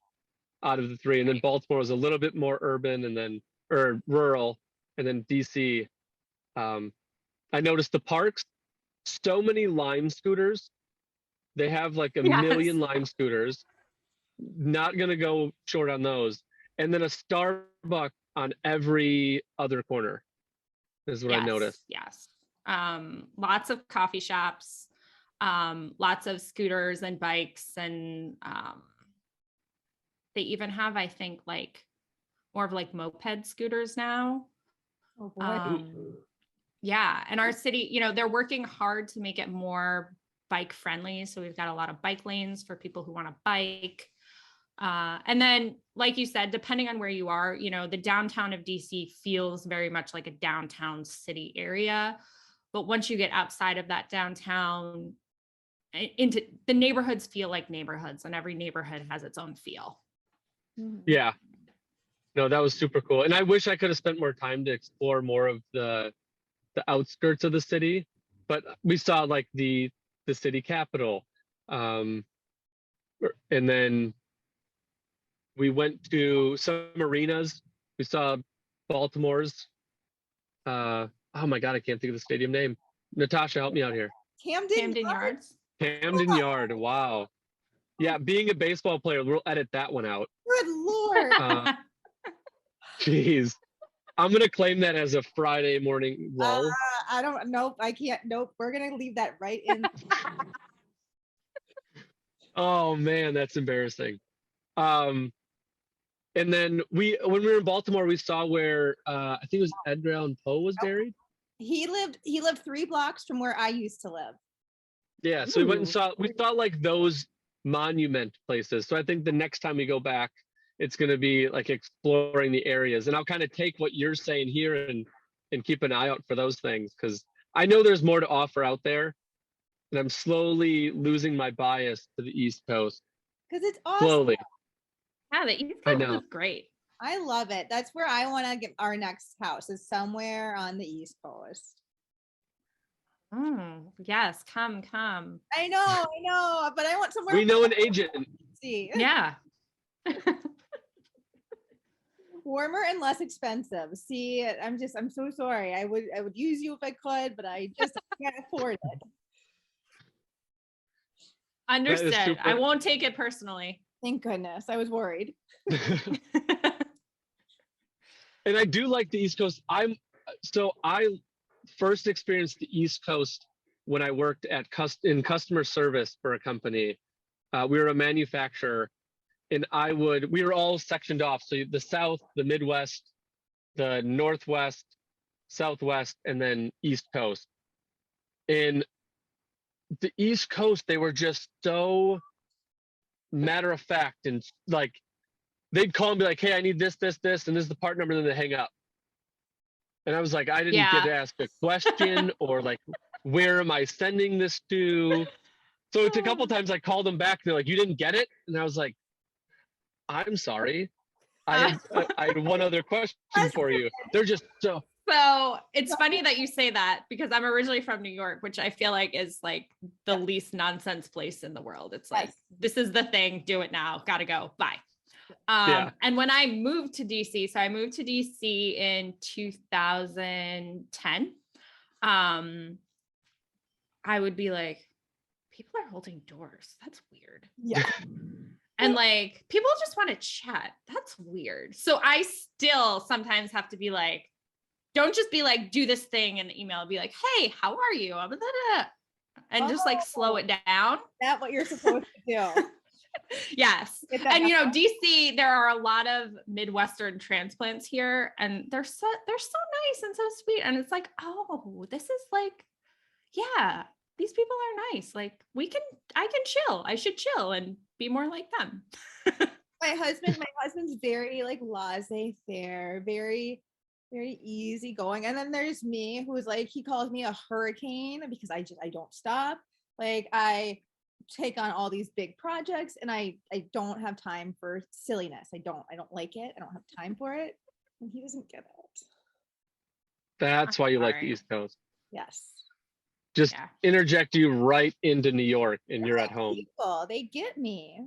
out of the 3, and then Baltimore was a little bit more urban or rural, and then DC. I noticed the parks, so many Lime scooters. They have like a million Lime scooters. Not gonna go short on those. And then a Starbucks on every other corner is what I noticed. Yes. Lots of coffee shops, lots of scooters and bikes, and they even have, I think, like more of like moped scooters now. Oh boy. Yeah. And our city, you know, they're working hard to make it more bike friendly. So we've got a lot of bike lanes for people who want to bike. And then, like you said, depending on where you are, you know, the downtown of DC feels very much like a downtown city area. But once you get outside of that downtown, into the neighborhoods feel like neighborhoods, and every neighborhood has its own feel. Yeah. No, that was super cool. And I wish I could have spent more time to explore more of the outskirts of the city, but we saw like the city capitol. And then we went to some arenas. We saw Baltimore's Oh my God, I can't think of the stadium name. Natasha, help me out here. Camden Camden Yards? Yards. Camden Yard. Wow. Yeah, being a baseball player, we'll edit that one out. Good Lord. Jeez. I'm gonna claim that as a Friday morning lull. I don't, nope, I can't, nope. We're gonna leave that right in. Oh man, that's embarrassing. And then when we were in Baltimore, we saw where I think it was Edgar Allan Poe was buried. He lived 3 blocks from where I used to live. Yeah, so we went and Ooh. we saw like those monument places. So I think the next time we go back, it's gonna be like exploring the areas. And I'll kind of take what you're saying here and keep an eye out for those things, because I know there's more to offer out there. And I'm slowly losing my bias to the East Coast. Because it's awesome. Slowly. Yeah, the East I Coast know. is great. I love it. That's where I want to get our next house, is somewhere on the East Coast. Yes, come. I know, but I want somewhere. We know an agent. See. Yeah. Warmer and less expensive. See, I'm so sorry. I would use you if I could, but I just can't afford it. Understood. I won't take it personally. Thank goodness. I was worried. And I do like the East Coast. I first experienced the East Coast when I worked in customer service for a company. We were a manufacturer, and we were all sectioned off. So the South, the Midwest, the Northwest, Southwest, and then East Coast. In the East Coast, they were just so matter of fact, and like they'd call and be like, "Hey, I need this, and this is the part number," and then they hang up. And I was like, I didn't get to ask a question or like, where am I sending this to? So it's a couple times I called them back. They're like, "You didn't get it?" And I was like, "I'm sorry. I had one other question for you." They're just so. So it's funny that you say that, because I'm originally from New York, which I feel like is like the least nonsense place in the world. It's like, this is the thing, do it now, gotta go, bye. And when I moved to DC, so I moved to DC in 2010, I would be like, people are holding doors. That's weird. Yeah. And like, people just want to chat. That's weird. So I still sometimes have to be like, don't just be like, do this thing in the email. Be like, hey, how are you? And just like slow it down. That's what you're supposed to do. Yes. And DC, there are a lot of Midwestern transplants here, and they're so nice and so sweet. And it's like, oh, this is like, yeah, these people are nice. Like I can chill. I should chill and be more like them. My husband's very like laissez-faire, very, very easygoing. And then there's me, who's like, he calls me a hurricane because I don't stop. Like I take on all these big projects, and I don't have time for silliness. I don't like it. I don't have time for it. And he doesn't get it. That's why you like the East Coast. Yes. Just interject you right into New York, and you're at home. People, they get me.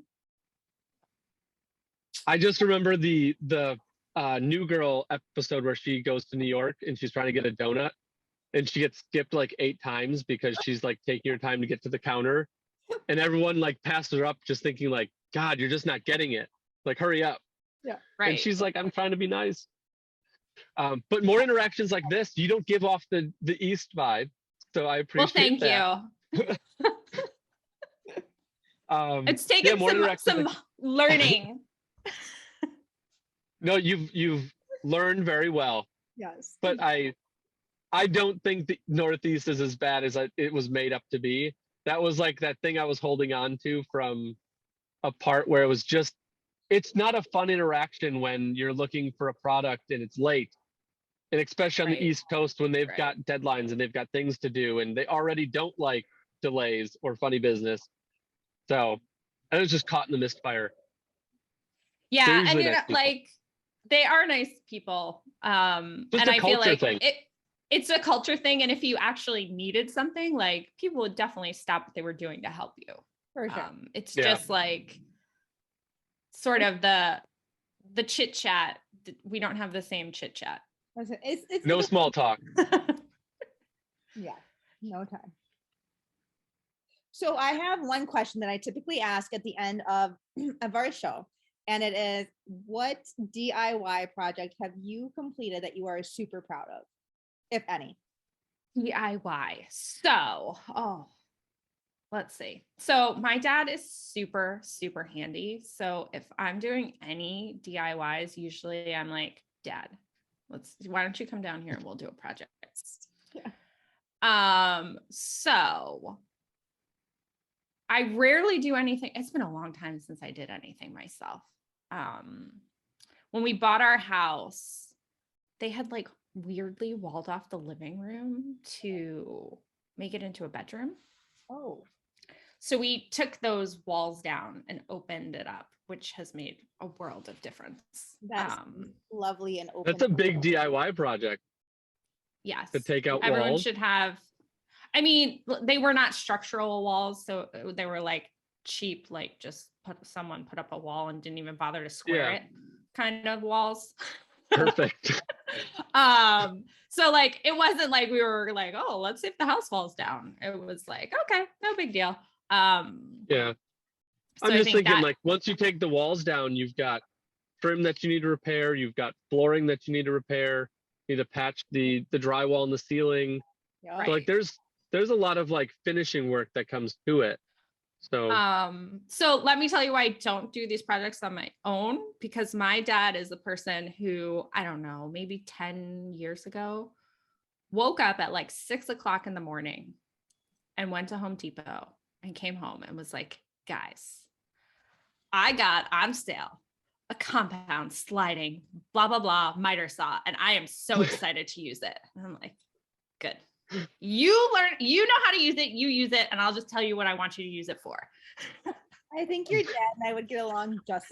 I just remember the New Girl episode where she goes to New York and she's trying to get a donut, and she gets skipped like 8 times because she's like taking her time to get to the counter, and everyone like passes her up just thinking like, God, you're just not getting it. Like, hurry up. Yeah. Right. And she's like, I'm trying to be nice. But more interactions like this, you don't give off the East vibe. So I appreciate that. Well, thank you. It's taken some learning. No, you've learned very well. Yes. But I don't think the Northeast is as bad as it was made up to be. That was like that thing I was holding on to from a part where it was just, it's not a fun interaction when you're looking for a product and it's late. And especially on the East Coast when they've got deadlines and they've got things to do, and they already don't like delays or funny business. So I was just caught in the misfire. Yeah, and you know, like they are nice people. And I feel like it's a culture thing. And if you actually needed something, like people would definitely stop what they were doing to help you. For sure. It's just like sort of the chit chat. We don't have the same chit chat. It's No like small talk. yeah, no time. So I have one question that I typically ask at the end of our show, and it is, what DIY project have you completed that you are super proud of, if any? DIY. So, let's see. So my dad is super, super handy. So if I'm doing any DIYs, usually I'm like, Dad, why don't you come down here and we'll do a project? Yeah. So I rarely do anything. It's been a long time since I did anything myself. When we bought our house, they had like weirdly walled off the living room to make it into a bedroom. Oh. So we took those walls down and opened it up, which has made a world of difference. That's lovely and open. That's a big DIY project. Yes. To take out Everyone walls. should have, I mean, they were not structural walls. So they were like cheap, like just someone put up a wall and didn't even bother to square it kind of walls. Perfect. So like, it wasn't like we were like, oh, let's see if the house falls down. It was like, okay, no big deal. Yeah. So I'm just thinking that, like once you take the walls down, you've got trim that you need to repair, you've got flooring that you need to repair, you need to patch the drywall in the ceiling. Yeah. So like there's a lot of like finishing work that comes to it. So let me tell you why I don't do these projects on my own, because my dad is the person who, I don't know, maybe 10 years ago, woke up at like 6:00 in the morning and went to Home Depot and came home and was like, guys, I got on sale a compound sliding, blah, blah, blah, miter saw. And I am so excited to use it. And I'm like, good. You know how to use it, you use it, and I'll just tell you what I want you to use it for. I think your dad and I would get along just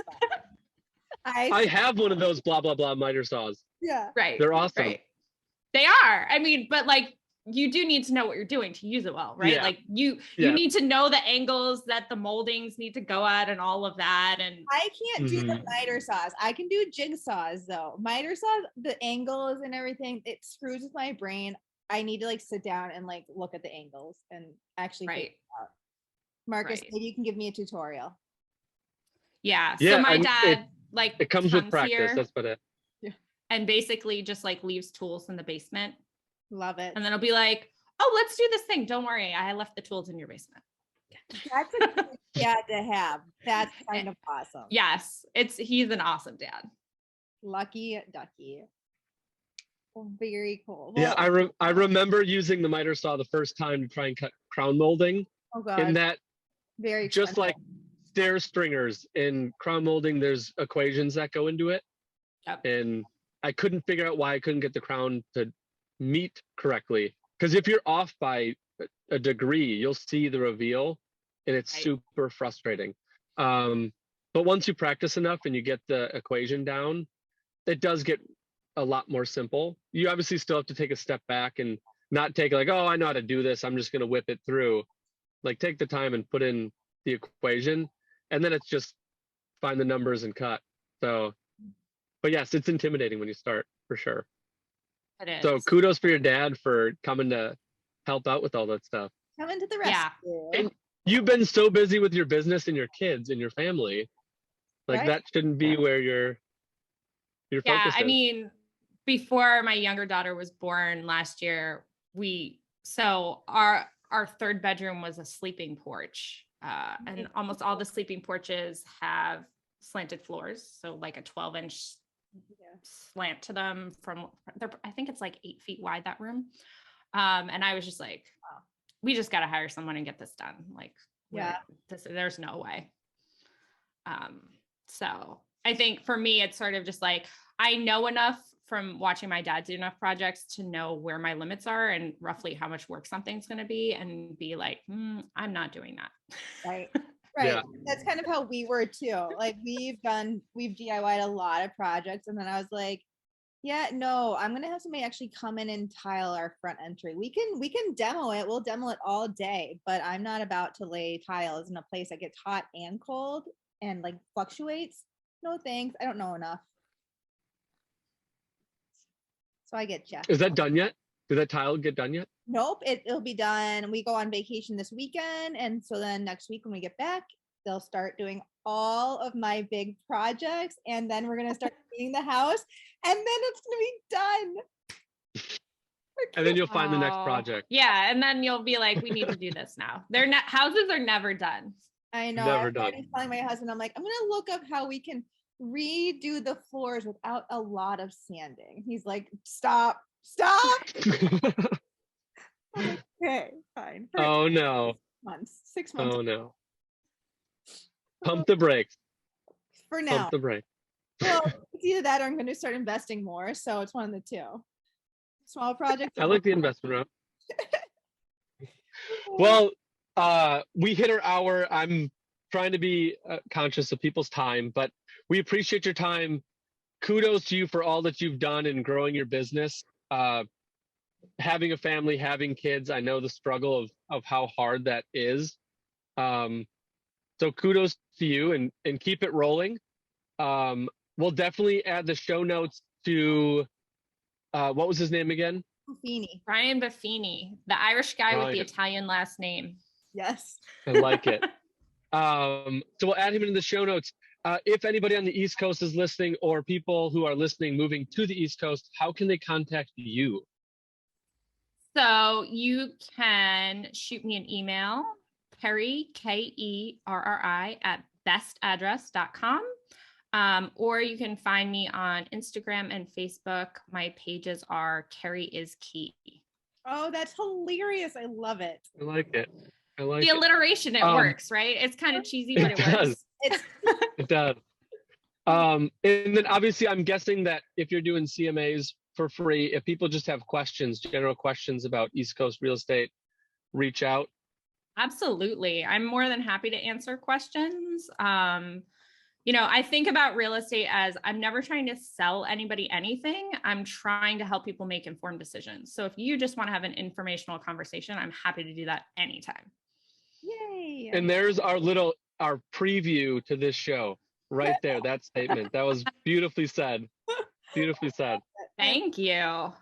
fine. I have one of those blah, blah, blah miter saws. Yeah. Right. They're awesome. Right. They are. I mean, but like, you do need to know what you're doing to use it well, right? Yeah. Like you need to know the angles that the moldings need to go at and all of that. And I can't do the miter saws. I can do jigsaws though. Miter saws, the angles and everything, it screws with my brain. I need to like sit down and like look at the angles and actually figure it out. Marcus, maybe you can give me a tutorial. Yeah. So my dad it comes with practice. That's about it. Yeah. And basically just like leaves tools in the basement. Love it. And then I'll be like, oh, let's do this thing. Don't worry. I left the tools in your basement. That's a good dad to have. That's kind of awesome. Yes. He's an awesome dad. Lucky ducky. Oh, very cool. Well, yeah, I remember using the miter saw the first time to try and cut crown molding. Oh god. In that, very just expensive. like stair stringers in crown molding, there's equations that go into it. Yep. And I couldn't figure out why I couldn't get the crown to meet correctly. Because if you're off by a degree, you'll see the reveal, and it's super frustrating. But once you practice enough and you get the equation down, it does get a lot more simple. You obviously still have to take a step back and not take like, oh, I know how to do this, I'm just going to whip it through. Like take the time and put in the equation, and then it's just find the numbers and cut. So, but yes, it's intimidating when you start, for sure. It is. So kudos for your dad for coming to help out with all that stuff. Coming to the rescue. Yeah. And you've been so busy with your business and your kids and your family. Like that shouldn't be where your focus is. I mean, before my younger daughter was born last year, our third bedroom was a sleeping porch. And almost all the sleeping porches have slanted floors. So like a 12-inch slant to them I think it's like 8 feet wide, that room. And I was just like, we just got to hire someone and get this done. Like, there's no way. So I think for me, it's sort of just like, I know enough from watching my dad do enough projects to know where my limits are and roughly how much work something's going to be, and be like, I'm not doing that. Right. Yeah. That's kind of how we were too. Like we've DIY'd a lot of projects, and then I was like, yeah, no, I'm gonna have somebody actually come in and tile our front entry. We can demo it. We'll demo it all day, but I'm not about to lay tiles in a place that gets hot and cold and like fluctuates. No thanks. I don't know enough. So I get checked. Is that done yet? Did that tile get done yet? Nope, it'll be done. We go on vacation this weekend. And so then next week when we get back, they'll start doing all of my big projects. And then we're going to start cleaning the house. And then it's going to be done. And then you'll find the next Oh, project. yeah, and then you'll be like, we need to do this now. They're not, houses are never done. I know. Never I'm done. already telling my husband, I'm like, I'm going to look up how we can redo the floors without a lot of sanding. He's like, stop. I'm like, okay, fine. Oh no. 6 months Oh no. Pump the brakes. for now. Pump the brakes. Well, it's either that or I'm going to start investing more. So it's one of the two. Small projects. I like the investment route. Well, we hit our hour. I'm trying to be conscious of people's time, but we appreciate your time. Kudos to you for all that you've done in growing your business. Having a family, having kids, I know the struggle of how hard that is. So kudos to you and keep it rolling. We'll definitely add the show notes to, what was his name again? Buffini. Brian Buffini, the Irish guy with the Brian. Italian last name. Yes. I like it. So we'll add him into the show notes. If anybody on the East Coast is listening or people who are listening moving to the East Coast, how can they contact you? So you can shoot me an email, Kerri, Kerri, at bestaddress.com. Or you can find me on Instagram and Facebook. My pages are Kerri is Key. Oh, that's hilarious. I love it. I like it. I like The it. alliteration, it works, right? It's kind of cheesy, but it does. works. It's It does. And then obviously I'm guessing that if you're doing CMAs for free, if people just have questions, general questions about East Coast real estate, reach out. Absolutely. I'm more than happy to answer questions. I think about real estate as I'm never trying to sell anybody anything. I'm trying to help people make informed decisions. So if you just want to have an informational conversation, I'm happy to do that anytime. yay. And there's our preview to this show right there. That statement. That was beautifully said. Beautifully said. Thank you.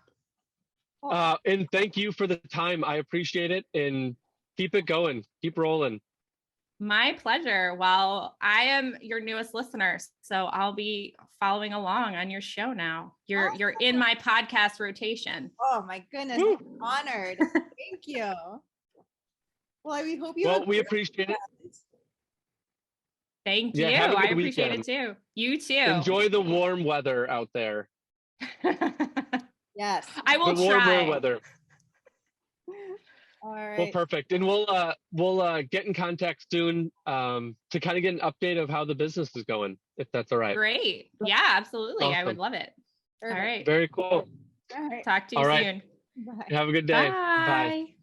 And thank you for the time. I appreciate it. And keep it going. Keep rolling. My pleasure. Well, I am your newest listener, so I'll be following along on your show now. You're in my podcast rotation. Oh my goodness. I'm honored. Thank you. Well, we hope you we appreciate it. Thank Yeah, you. have a good I appreciate weekend. it too. You too. Enjoy the warm weather out there. Yes. I will The warmer try. weather. All right. Well, perfect. And we'll get in contact soon to kind of get an update of how the business is going, if that's all right. Great. Yeah, absolutely. I would Awesome. love it. Perfect. All right. Very cool. All right. Talk to you All right. soon. Bye. Have a good day. Bye.